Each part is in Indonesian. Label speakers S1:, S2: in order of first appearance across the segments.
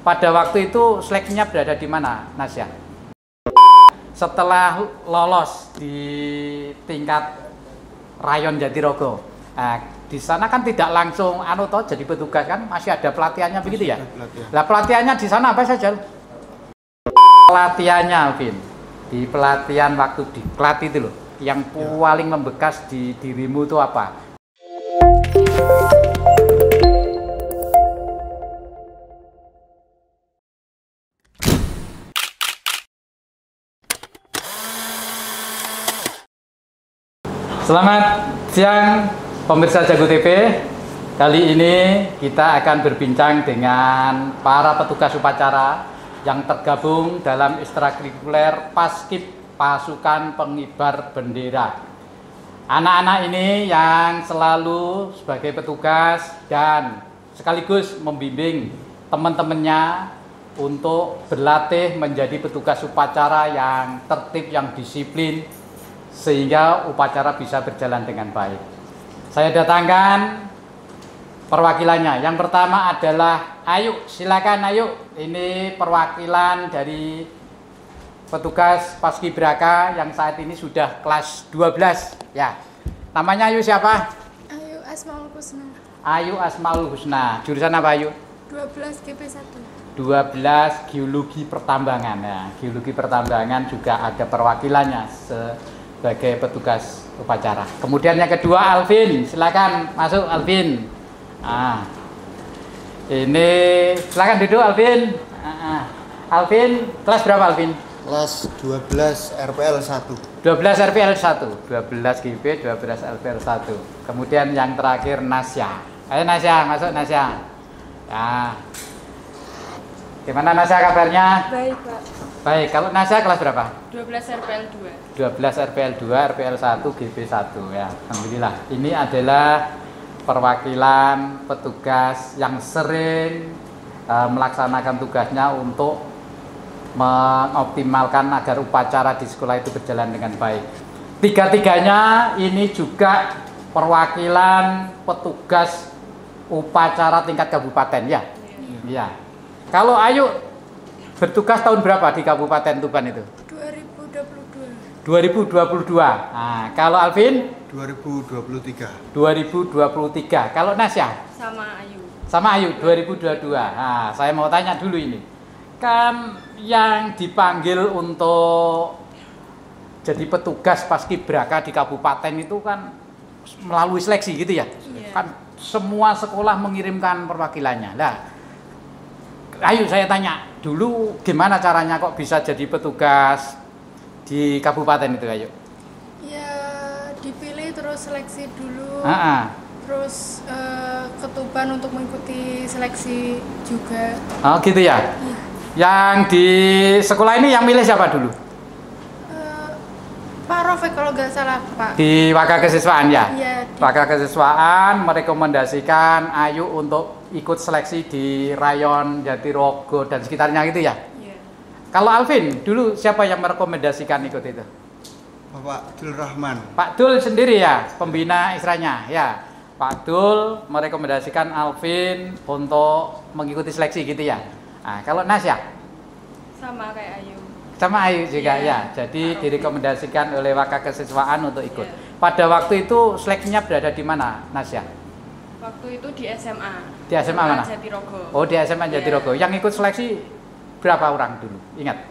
S1: Pada waktu itu seleksinya berada di mana, Nasya? Setelah lolos di tingkat Rayon Jatirogo, nah, di sana kan tidak langsung jadi petugas kan, masih ada pelatihannya begitu ya? Nah, pelatihannya di sana apa saja? Pelatihannya, Alvin, di pelatihan waktu di pelatih itu loh, yang paling membekas di dirimu itu apa? Selamat siang pemirsa Jago TV. Kali ini kita akan berbincang dengan para petugas upacara yang tergabung dalam ekstrakurikuler Paskib Pasukan Pengibar Bendera. Anak-anak ini yang selalu sebagai petugas dan sekaligus membimbing teman-temannya untuk berlatih menjadi petugas upacara yang tertib, yang disiplin, sehingga upacara bisa berjalan dengan baik. Saya datangkan perwakilannya. Yang pertama adalah Ayu. Silakan Ayu. Ini perwakilan dari petugas Paskibraka yang saat ini sudah kelas 12 ya. Namanya Ayu siapa?
S2: Ayu Asmaul Husna.
S1: Ayu Asmaul Husna. Jurusan apa Ayu?
S2: 12 GP1.
S1: 12 Geologi Pertambangan ya. Geologi Pertambangan juga ada perwakilannya sebagai petugas upacara. Kemudian yang kedua Alvin, silakan masuk Alvin. Ini silakan duduk Alvin. Alvin kelas berapa Alvin?
S3: Kelas 12 RPL 1.
S1: 12 RPL 1, 12 GB, 12 RPL 1. Kemudian yang terakhir Nasya. Ayo Nasya, masuk Nasya. Ya. Gimana Nasya kabarnya?
S2: Baik, Pak.
S1: Baik, kalau Nasya kelas berapa?
S2: 12 RPL 2.
S1: 12 RPL 2, RPL 1, GB 1 ya. Alhamdulillah. Ini adalah perwakilan petugas yang sering melaksanakan tugasnya untuk mengoptimalkan agar upacara di sekolah itu berjalan dengan baik. Tiga-tiganya ini juga perwakilan petugas upacara tingkat kabupaten ya. Iya. Kalau Ayu bertugas tahun berapa di Kabupaten Tuban itu?
S2: 2022.
S1: 2022. Nah, kalau Alvin?
S3: 2023.
S1: 2023. Kalau Nasya?
S2: Sama Ayu.
S1: Sama Ayu 2022. Nah, saya mau tanya dulu ini. Kan yang dipanggil untuk jadi petugas Paskibraka di kabupaten itu kan melalui seleksi gitu ya?
S2: Iya.
S1: Kan semua sekolah mengirimkan perwakilannya. Nah, Ayu saya tanya dulu gimana caranya kok bisa jadi petugas di kabupaten itu Ayu?
S2: Ya dipilih terus seleksi dulu. Terus ke Tuban untuk mengikuti seleksi juga.
S1: Oh gitu ya?
S2: Iya.
S1: Yang di sekolah ini yang milih siapa dulu?
S2: Pak Rofik kalau nggak salah Pak.
S1: Di Waka Kesiswaan ya?
S2: Iya.
S1: Waka Kesiswaan merekomendasikan Ayu untuk ikut seleksi di Rayon Jatirogo dan sekitarnya gitu ya?
S2: Iya.
S1: Kalau Alvin, dulu siapa yang merekomendasikan ikut itu?
S3: Bapak Dul Rahman.
S1: Pak Dul sendiri ya, pembina Isranya ya. Pak Dul merekomendasikan Alvin untuk mengikuti seleksi gitu ya. Nah, kalau Nasya?
S2: Sama kayak Ayu.
S1: Sama Ayu juga
S2: Iya.
S1: ya. Jadi direkomendasikan oleh Waka Kesiswaan untuk ikut.
S2: Iya.
S1: Pada waktu itu seleksinya berada di mana, Nasya?
S2: Waktu itu di SMA.
S1: Di SMA mana?
S2: Jatirogo.
S1: Oh, di SMA
S2: Iya.
S1: Jatirogo. Yang ikut seleksi berapa orang dulu? Ingat?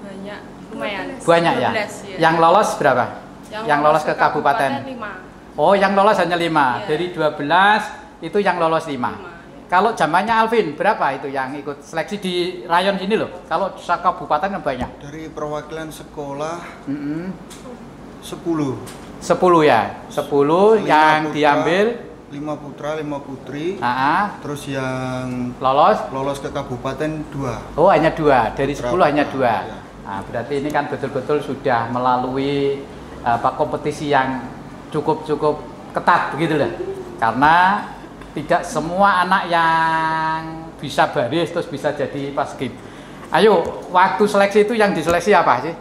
S2: Banyak, lumayan.
S1: Banyak ya?
S2: 12, ya.
S1: Yang lolos berapa? Yang lolos ke kabupaten?
S2: 5.
S1: Oh, yang lolos hanya 5.
S2: Iya.
S1: Dari 12 itu yang lolos 5.
S2: 5.
S1: Kalau zamannya Alvin, berapa itu yang ikut seleksi di rayon sini loh? Kalau kabupaten kan banyak.
S3: Dari perwakilan sekolah
S1: 10
S3: 10.
S1: ya? 10 yang
S3: putra,
S1: diambil
S3: 5 putra, 5 putri. Terus yang
S1: lolos
S3: ke kabupaten 2.
S1: Oh, hanya 2. Dari 10 hanya 2.
S3: Ya.
S1: Nah, berarti ini kan betul-betul sudah melalui kompetisi yang cukup ketat begitu loh. Karena tidak semua anak yang bisa baris terus bisa jadi paskib. Ayo, waktu seleksi itu yang diseleksi apa sih?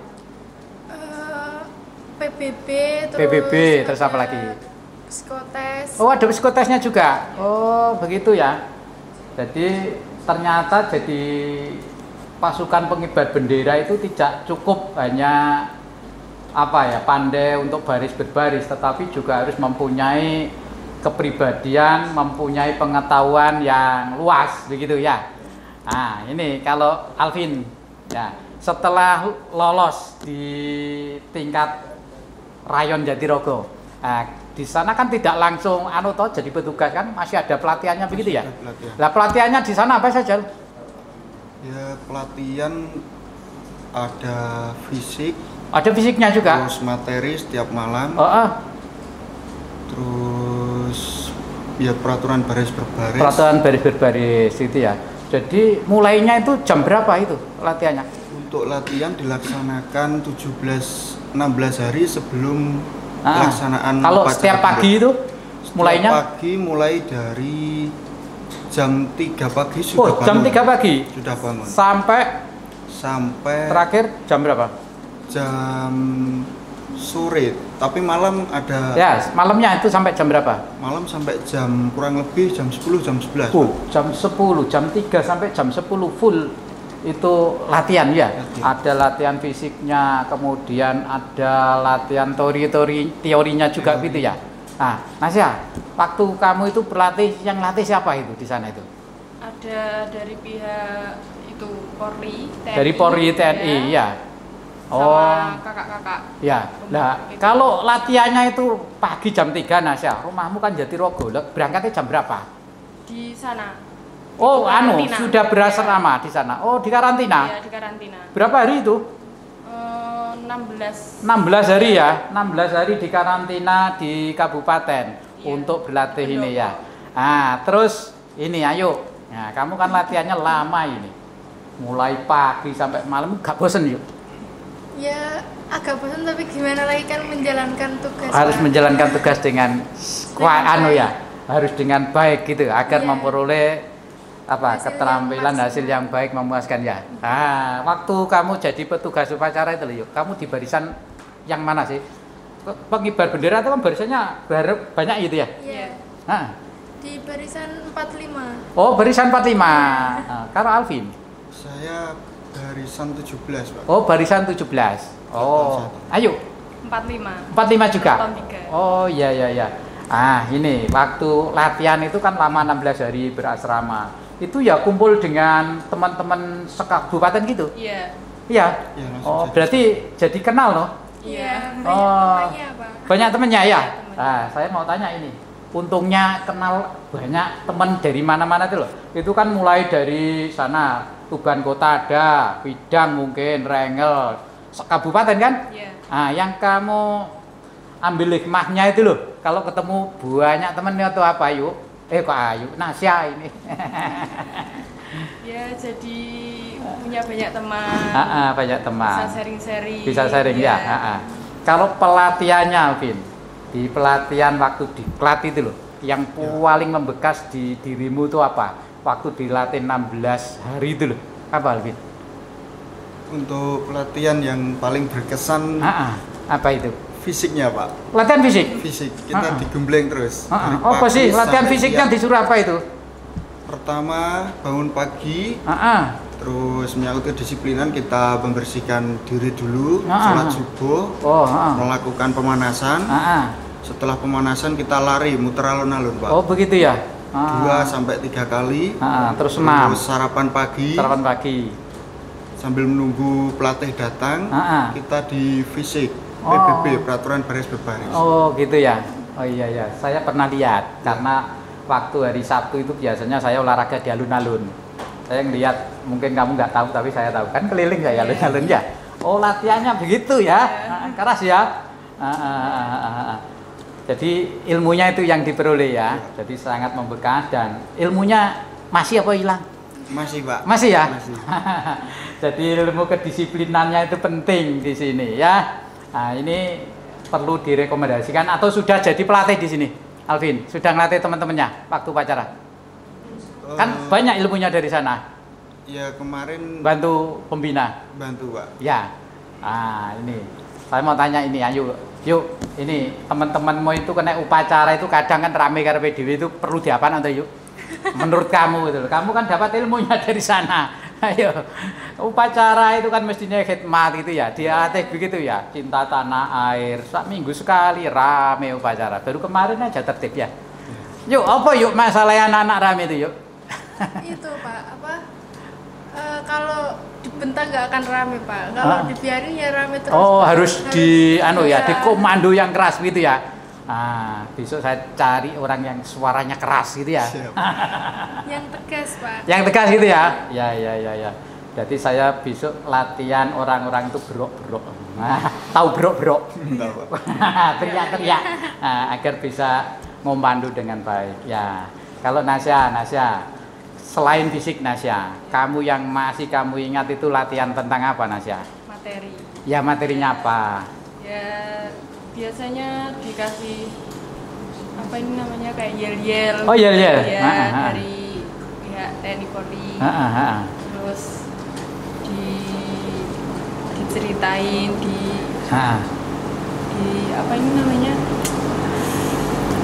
S2: PBB,
S1: terus apa lagi?
S2: Psikotes.
S1: Oh, ada psikotesnya juga. Oh, begitu ya. Jadi ternyata jadi pasukan pengibar bendera itu tidak cukup hanya pandai untuk baris berbaris, tetapi juga harus mempunyai kepribadian, mempunyai pengetahuan yang luas, begitu ya. Nah, ini kalau Alvin ya, setelah lolos di tingkat rayon Jatirogo, di sana kan tidak langsung jadi petugas kan, masih ada pelatihannya begitu ya. Nah, pelatihannya di sana apa saja?
S3: Ya, pelatihan ada fisik.
S1: Ada fisiknya juga.
S3: Terus materi setiap malam. Terus ya peraturan baris berbaris.
S1: Peraturan baris berbaris itu ya. Jadi mulainya itu jam berapa itu latihannya?
S3: Untuk latihan dilaksanakan 16 hari sebelum pelaksanaan.
S1: Kalau setiap pagi itu mulainya?
S3: Setiap pagi mulai dari jam 3 pagi sudah bangun.
S1: Jam 3 pagi?
S3: Sudah bangun. Sampai
S1: terakhir jam berapa?
S3: Jam sore, tapi malam ada.
S1: Ya, malamnya itu sampai jam berapa?
S3: Malam sampai jam kurang lebih jam 10, jam 11.
S1: Jam 10, jam 3 sampai jam 10 full itu latihan ya. Ada latihan fisiknya, kemudian ada latihan teorinya juga gitu ya. Nah, Nasya, waktu kamu itu berlatih, yang latih siapa itu di sana itu?
S2: Ada dari pihak itu Polri, TNI.
S1: Dari Polri, TNI, ya.
S2: Sama kakak-kakak.
S1: Ya. Nah, kalau latihannya itu pagi jam 3, Nasya, rumahmu kan Jatirogo, berangkatnya jam berapa?
S2: Di sana.
S1: Sudah berasrama di sana. Oh, di karantina?
S2: Iya, di karantina.
S1: Berapa hari itu?
S2: 16
S1: hari ya, 16 hari di karantina di kabupaten untuk berlatih ini ya. Nah, terus ini ayo. Nah, kamu kan latihannya lama ini. Mulai pagi sampai malam, gak bosen yuk?
S4: Ya, agak bosen tapi gimana lagi kan menjalankan tugas.
S1: Harus menjalankan tugas dengan harus dengan baik gitu agar memperoleh keterampilan hasil yang baik memuaskan ya. Nah, waktu kamu jadi petugas upacara itu loh, kamu di barisan yang mana sih? Pengibar bendera itu kan barisannya banyak gitu ya?
S4: Iya.
S1: Nah.
S4: Di barisan 45.
S1: Oh, barisan 45. Nah, kalau Alvin?
S3: Saya barisan 17, Pak.
S1: Oh, barisan 17. Oh, ayo.
S2: 45.
S1: 45 juga?
S2: Tahun 3.
S1: Oh, iya. Ini waktu latihan itu kan lama 16 hari berasrama. Itu ya kumpul dengan teman-teman sekabupaten gitu?
S2: Iya.
S1: Iya? Oh, berarti jadi kenal loh?
S2: Iya.
S1: Banyak temannya ya? Nah, saya mau tanya ini. Untungnya kenal banyak teman dari mana-mana itu loh. Itu kan mulai dari sana, Tuban Kota ada, Bidang mungkin, Rengel, sekabupaten kan?
S2: Iya.
S1: Nah, yang kamu ambil hikmahnya itu loh. Kalau ketemu banyak temennya atau apa yuk? Nasya ini.
S2: Ya, jadi punya banyak teman.
S1: Banyak teman.
S2: Bisa sharing-sharing.
S1: Bisa sharing ya. Kalau pelatihannya, Alvin, di pelatihan waktu di pelatih itu loh, yang paling membekas di dirimu itu apa? Waktu dilatih 16 hari itu loh, apa Alvin?
S3: Untuk pelatihan yang paling berkesan.
S1: Apa itu?
S3: Fisiknya, Pak.
S1: Latihan fisik?
S3: Fisik, kita digembleng terus.
S1: Apa sih latihan fisiknya disuruh apa itu?
S3: Pertama, bangun pagi. Terus menyangkut kedisiplinan, kita membersihkan diri dulu, sholat subuh, melakukan pemanasan. Setelah pemanasan kita lari, muter alun-alun, Pak.
S1: Oh, begitu ya?
S3: 2 sampai 3 kali.
S1: Terus 6.
S3: Terus sarapan pagi. Sambil menunggu pelatih datang, kita di fisik. PBB, peraturan baris berbaris.
S1: Oh, gitu ya. Oh iya, saya pernah lihat karena waktu hari Sabtu itu biasanya saya olahraga di alun-alun. Saya ngelihat, mungkin kamu nggak tahu tapi saya tahu, kan keliling saya alun-alun ya. Oh, latihannya begitu ya. Keras ya. Jadi ilmunya itu yang diperoleh ya. Jadi sangat membekas dan ilmunya masih apa hilang?
S3: Masih, Pak.
S1: Masih ya?
S3: Masih.
S1: Jadi ilmu kedisiplinannya itu penting di sini ya. Nah, ini perlu direkomendasikan atau sudah jadi pelatih di sini, Alvin? Sudah ngelatih teman-temannya waktu upacara? Kan banyak ilmunya dari sana.
S3: Ya, kemarin
S1: bantu pembina.
S3: Bantu, Pak.
S1: Ya. Nah, ini saya mau tanya ini, ayo. Yuk, ini teman-temanmu itu kena upacara itu kadang kan rame karena PDW itu perlu diapaan atau yuk? Menurut kamu gitu. Kamu kan dapat ilmunya dari sana. Ayo. Upacara itu kan mestinya khidmat gitu ya. Dilatih begitu ya. Cinta tanah air. Minggu sekali rame upacara. Baru kemarin aja tertib ya. Yuk, apa yuk masalah anak-anak rame itu yuk?
S4: Itu Pak, kalau dibentak nggak akan rame Pak. Kalau dibiarin ya rame terus.
S1: Oh, harus di dikomando yang keras gitu ya. Nah, besok saya cari orang yang suaranya keras gitu ya.
S4: Yang tegas Pak.
S1: Yang tegas gitu ya. Ya. Jadi saya besok latihan orang-orang itu berok-berok. Nah, tahu berok-berok? Teriak-teriak. Nah, agar bisa memandu dengan baik. Ya. Kalau Nasya, selain fisik Nasya, kamu yang masih kamu ingat itu latihan tentang apa Nasya?
S2: Materi.
S1: Ya, materinya apa?
S2: Ya biasanya dikasih apa ini namanya kayak yel-yel.
S1: Oh, yel-yel.
S2: Ya, dari pihak TNI Polri. Terus diceritain di apa ini namanya?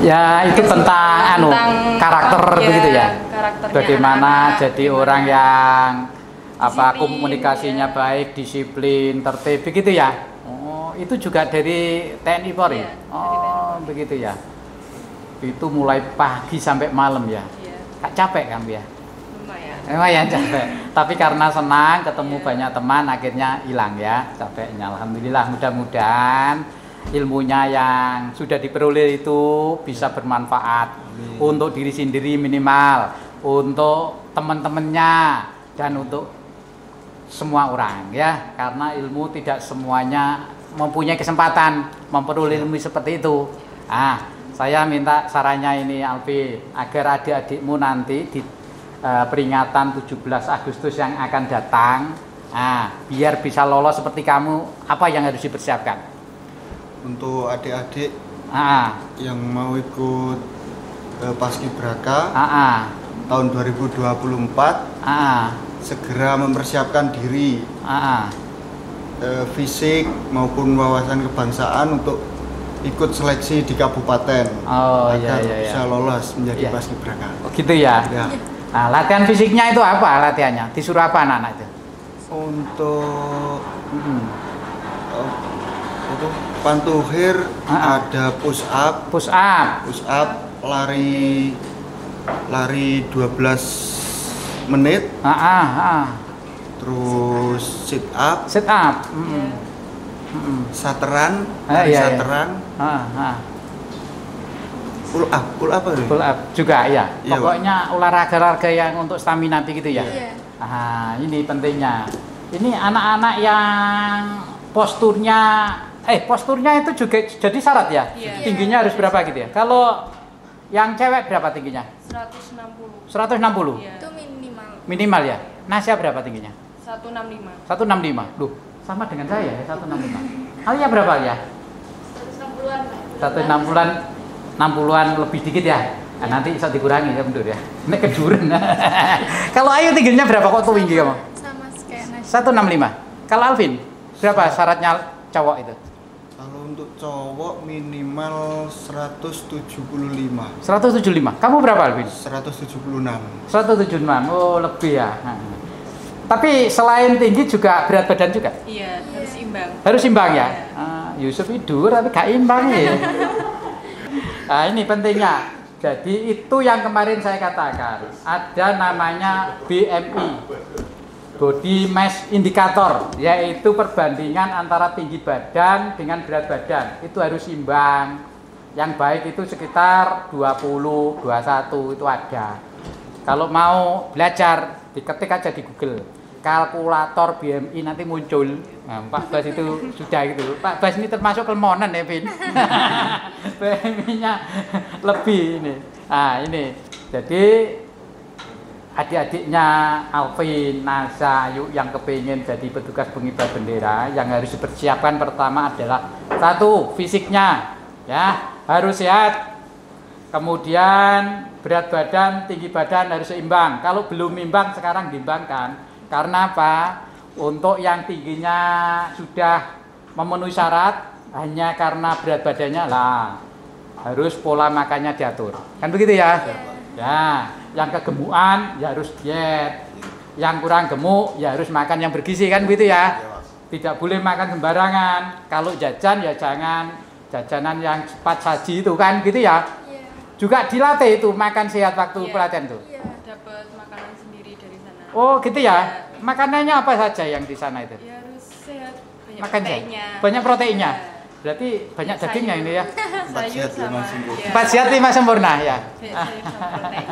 S1: Ya, itu tentang karakter begitu ya. Bagaimana jadi orang yang
S2: disiplin,
S1: komunikasinya baik, disiplin, tertib begitu ya. Oh, itu juga dari TNI Polri.
S2: Ya,
S1: begitu ya. Itu mulai pagi sampai malam ya. Kak capek kan ya? Lumayan capek. Tapi karena senang ketemu banyak teman akhirnya hilang ya capeknya. Alhamdulillah, mudah-mudahan ilmunya yang sudah diperoleh itu bisa bermanfaat untuk diri sendiri minimal, untuk teman-temannya dan untuk semua orang ya, karena ilmu tidak semuanya mempunyai kesempatan memperoleh ilmu seperti itu. Saya minta sarannya ini Alfi, agar adik-adikmu nanti di peringatan 17 Agustus yang akan datang, biar bisa lolos seperti kamu, apa yang harus dipersiapkan?
S3: Untuk adik-adik yang mau ikut Paskibraka tahun 2024, segera mempersiapkan diri, fisik maupun wawasan kebangsaan untuk ikut seleksi di kabupaten agar bisa lolos menjadi Paskibraka.
S1: Oh gitu ya. Nah, latihan fisiknya itu apa latihannya? Disuruh apa anak-anak itu?
S3: Untuk pantuhir ada push up, lari 12 menit, terus sit up, sateran, pull up
S1: juga ya. Pokoknya olahraga yang untuk stamina gitu ya. Ini pentingnya. Ini anak-anak yang posturnya itu juga jadi syarat ya. Tingginya harus berapa gitu ya? Kalau yang cewek berapa tingginya?
S2: 160.
S1: 160.
S4: Itu
S1: Minimal ya. Nasya berapa tingginya?
S2: 165.
S1: 165. Loh, sama dengan saya ya, 165. Alia berapa ya?
S4: 160-an.
S1: 160-an, 60-an lebih dikit ya. Nanti bisa dikurangi ya mundur ya. Ini kejuran. Kalau Ayu tingginya berapa kok tuh tinggi kamu?
S4: Sama kayak Nasya.
S1: 165. Kalau Alvin berapa syaratnya cowok itu?
S3: Kalau untuk cowok minimal 175.
S1: 175. Kamu berapa Alvin?
S3: 176.
S1: 176. Oh, lebih ya. Tapi selain tinggi juga berat badan juga?
S2: Iya, harus imbang.
S1: Harus imbang ya? Yusuf tidur tapi gak imbang ya. Ini pentingnya. Jadi itu yang kemarin saya katakan. Ada namanya BMI, Body Mass Indicator, yaitu perbandingan antara tinggi badan dengan berat badan. Itu harus imbang. Yang baik itu sekitar 20, 21 itu ada. Kalau mau belajar, diketik aja di Google. Kalkulator BMI nanti muncul. Nah, Pak Bas itu sudah gitu. Pak Bas ini termasuk kelmonan ya, Vin. BMI-nya lebih ini. Ini. Jadi adik-adiknya Alvin, Nasa, Ayu yang kepingin jadi petugas pengibar bendera, yang harus dipersiapkan pertama adalah satu, fisiknya ya harus sehat. Kemudian berat badan, tinggi badan harus seimbang. Kalau belum imbang sekarang diimbangkan. Karena apa? Untuk yang tingginya sudah memenuhi syarat, hanya karena berat badannya lah harus pola makannya diatur. Kan begitu ya? Ya. yang kegemukan ya harus diet, yang kurang gemuk ya harus makan yang bergizi, kan begitu ya. Tidak boleh makan sembarangan. Kalau jajan ya jangan jajanan yang cepat saji itu, kan gitu ya. Juga dilatih itu makan sehat waktu pelatihan tuh.
S2: Dapat makanan sendiri dari sana.
S1: Oh gitu ya. Makanannya apa saja yang di sana itu?
S2: Ya harus sehat, banyak
S1: Makan
S2: proteinnya.
S1: Banyak proteinnya. Berarti banyak dagingnya ini ya.
S3: 4 sehat 5 sempurna.
S1: 4 sehat 5 sempurna ya.
S2: Sayur sama protein.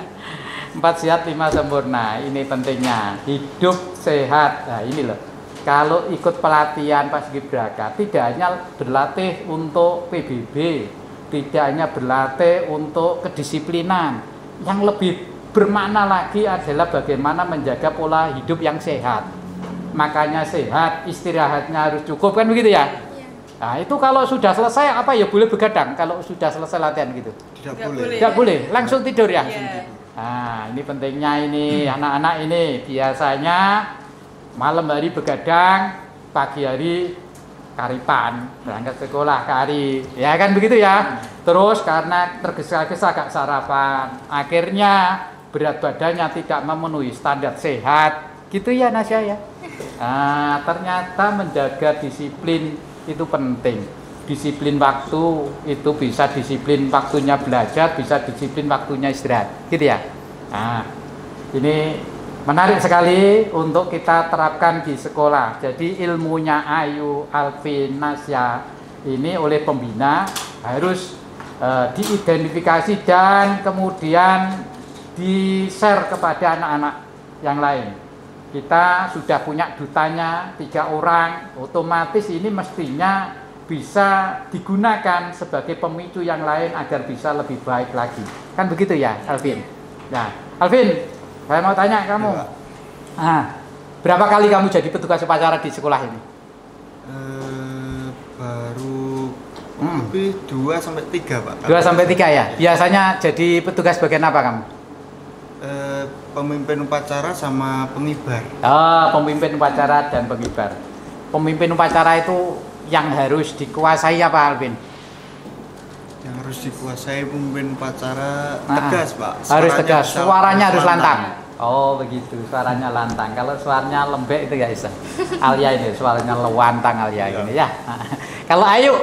S1: 4 sehat 5 sempurna. Ini pentingnya. Hidup sehat. Nah, ini loh. Kalau ikut pelatihan Paskibraka tidak hanya berlatih untuk PBB, tidak hanya berlatih untuk kedisiplinan. Yang lebih bermakna lagi adalah bagaimana menjaga pola hidup yang sehat. Makanya sehat, istirahatnya harus cukup, kan begitu ya? Nah, itu kalau sudah selesai apa ya boleh begadang kalau sudah selesai latihan gitu?
S3: Tidak boleh.
S1: Tidak boleh, langsung tidur ya?
S2: Iya.
S1: Nah, ini pentingnya ini, anak-anak ini biasanya malam hari begadang, pagi hari karipan, berangkat sekolah kari, ya kan begitu ya? Terus karena tergesa-gesa gak sarapan, akhirnya berat badannya tidak memenuhi standar sehat, gitu ya Nasya ya? Nah, ternyata menjaga disiplin itu penting. Disiplin waktu itu bisa disiplin waktunya belajar, bisa disiplin waktunya istirahat, gitu ya. Nah, ini menarik sekali untuk kita terapkan di sekolah. Jadi ilmunya Ayu, Alvin, Nasya ini oleh pembina harus diidentifikasi dan kemudian di-share kepada anak-anak yang lain. Kita sudah punya dutanya 3 orang, otomatis ini mestinya bisa digunakan sebagai pemicu yang lain agar bisa lebih baik lagi. Kan begitu ya, Alvin? Nah, Alvin, saya mau tanya kamu. Berapa kali kamu jadi petugas upacara di sekolah ini?
S3: Baru lebih 2 sampai 3, Pak.
S1: 2 sampai 3 ya? Biasanya jadi petugas bagian apa kamu?
S3: Pemimpin upacara sama pengibar.
S1: Pemimpin upacara dan pengibar. Pemimpin upacara itu yang harus dikuasai apa, Alvin?
S3: Yang harus dikuasai pemimpin upacara tegas, Pak.
S1: Harus tegas, suaranya harus lantang.
S3: lantang.
S1: Oh begitu, suaranya lantang. Kalau suaranya lembek itu ya bisa. Alia ini suaranya lewantang Alia ini ya. Kalau Ayu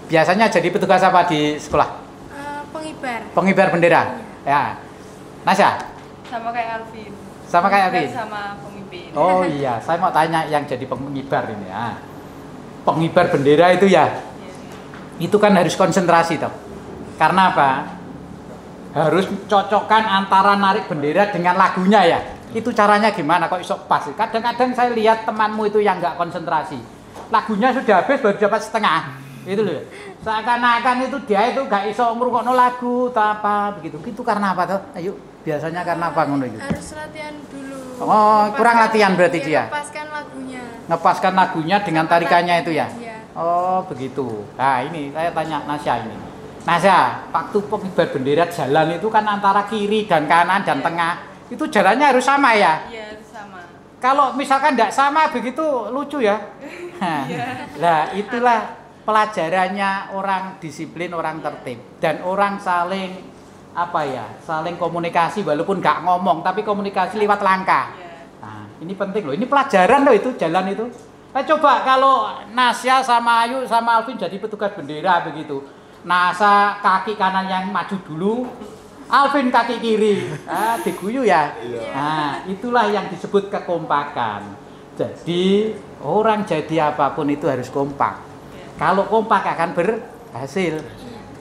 S1: biasanya jadi petugas apa di sekolah?
S4: Pengibar.
S1: Pengibar bendera. Ya. Nasya?
S2: Sama kayak Alvin.
S1: Sama kayak Alvin?
S2: Sama pemimpin.
S1: Oh iya, saya mau tanya yang jadi pengibar ini ya. Pengibar bendera itu ya, itu kan harus konsentrasi toh. Karena apa? Harus cocokkan antara narik bendera dengan lagunya ya. Itu caranya gimana kok iso pas? Kadang-kadang saya lihat temanmu itu yang nggak konsentrasi. Lagunya sudah habis baru dapat setengah. Itu loh. Seakan-akan itu dia itu gak iso ngrungokno lagu atau apa begitu. Itu karena apa toh? Ayo, biasanya karena apa ngono itu?
S4: Harus latihan dulu.
S1: Oh, kurang latihan berarti dia.
S4: Ngepaskan lagunya.
S1: Ngepaskan lagunya dengan tarikannya itu ya.
S4: Iya.
S1: Oh, begitu. Nah, ini saya tanya Nasya ini. Nasya, waktu pengibar bendera jalan itu kan antara kiri dan kanan dan tengah. Itu jalannya harus sama ya?
S2: Iya, harus sama.
S1: Kalau misalkan tidak sama begitu lucu ya. Nah, itulah pelajarannya orang disiplin, orang tertib dan orang saling apa ya, saling komunikasi walaupun nggak ngomong tapi komunikasi lewat langkah. Nah, ini penting loh. Ini pelajaran loh itu jalan itu. Coba kalau Nasya sama Ayu sama Alvin jadi petugas bendera begitu. Nasya kaki kanan yang maju dulu, Alvin kaki kiri. Diguyu ya. Nah, itulah yang disebut kekompakan. Jadi orang jadi apapun itu harus kompak. Kalau kompak akan berhasil.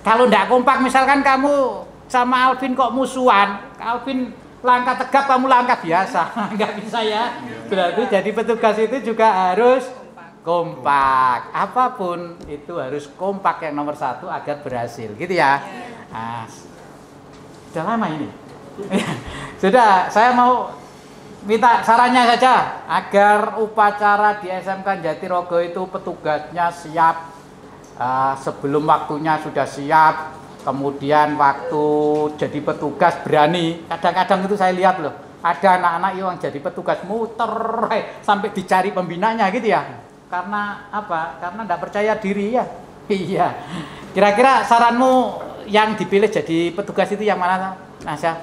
S1: Kalau tidak kompak, misalkan kamu sama Alvin kok musuhan, Alvin langkah tegap, kamu langkah biasa, nggak bisa ya. Berarti jadi petugas itu juga harus kompak. Apapun itu harus kompak yang nomor 1 agar berhasil, gitu ya. Nah, sudah lama ini. Sudah, saya mau minta sarannya saja agar upacara di SMK Jatirogo itu petugasnya siap, sebelum waktunya sudah siap, kemudian waktu jadi petugas berani. Kadang-kadang itu saya lihat loh, ada anak-anak yang jadi petugas muter sampai dicari pembinanya gitu ya. Karena apa? Karena tidak percaya diri ya. Iya. Kira-kira saranmu yang dipilih jadi petugas itu yang mana, Nasya?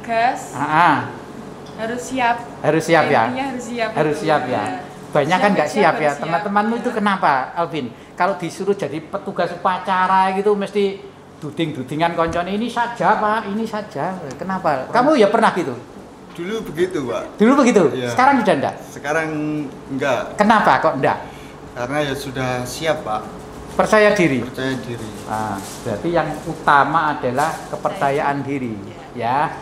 S2: tugas. Harus siap.
S1: Harus siap ya.
S2: Harus siap
S1: ya. Banyak kan nggak siap ya. Teman-temanmu itu kenapa, Alvin? Kalau disuruh jadi petugas upacara gitu mesti duding-dudingan koncone ini saja Pak, ini saja. Kenapa? Kamu ya pernah gitu?
S3: Dulu begitu Pak.
S1: Dulu begitu?
S3: Iya.
S1: Sekarang sudah enggak?
S3: Sekarang enggak.
S1: Kenapa kok enggak?
S3: Karena ya sudah siap Pak.
S1: Percaya diri?
S3: Percaya diri.
S1: Berarti yang utama adalah kepercayaan diri. Ya,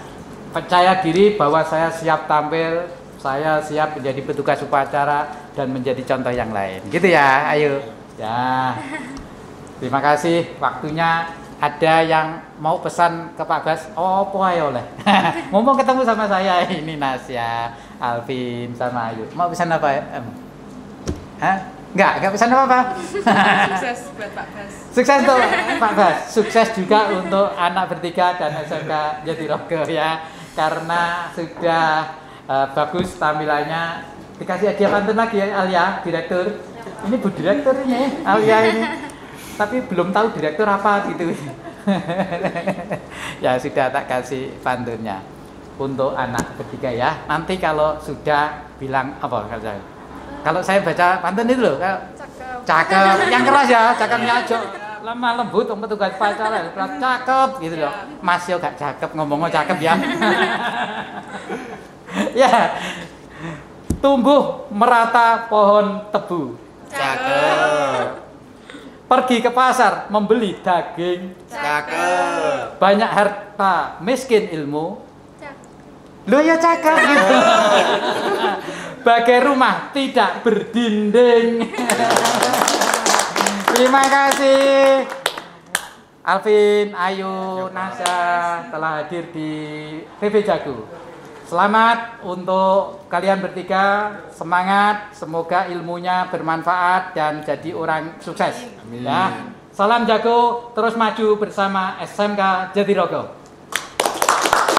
S1: percaya diri bahwa saya siap tampil, saya siap menjadi petugas upacara dan menjadi contoh yang lain. Gitu ya, ayo. Ya. Terima kasih waktunya. Ada yang mau pesan ke Pak Bas? Oh, poe oleh. Ngomong ketemu sama saya ini Nasya, Alvin sama Ayu. Mau pesan apa? Hah? Enggak pesan apa-apa.
S2: Sukses buat Pak Bas.
S1: Sukses untuk Pak Bas. Sukses juga untuk anak bertiga dan SMK Jatirogo ya. Karena sudah bagus tampilannya. Dikasih hadiah pantun lagi ya Alia, direktur. Ini Bu Direktur ini, Alia ini. Tapi belum tahu direktur apa gitu. Ya sudah tak kasih pantunnya untuk anak bertiga ya. Nanti kalau sudah bilang apa kalau saya baca pantun itu loh, cakep, yang keras ya, cakepnya aja lemah lembut untuk petugas upacara, cakep gitu loh. Mas yo gak cakep ngomongnya cakep ya. Ya. Tumbuh merata pohon tebu.
S3: Cakep.
S1: Pergi ke pasar membeli daging.
S3: Cakep.
S1: Banyak harta, miskin ilmu. Lo ya cakep gitu. Bagai rumah tidak berdinding. Terima kasih Alvin, Ayu, Nasya telah hadir di TV Jago. Selamat untuk kalian bertiga, semangat, semoga ilmunya bermanfaat dan jadi orang sukses. Ya. Salam jago, terus maju bersama SMK Jatirogo.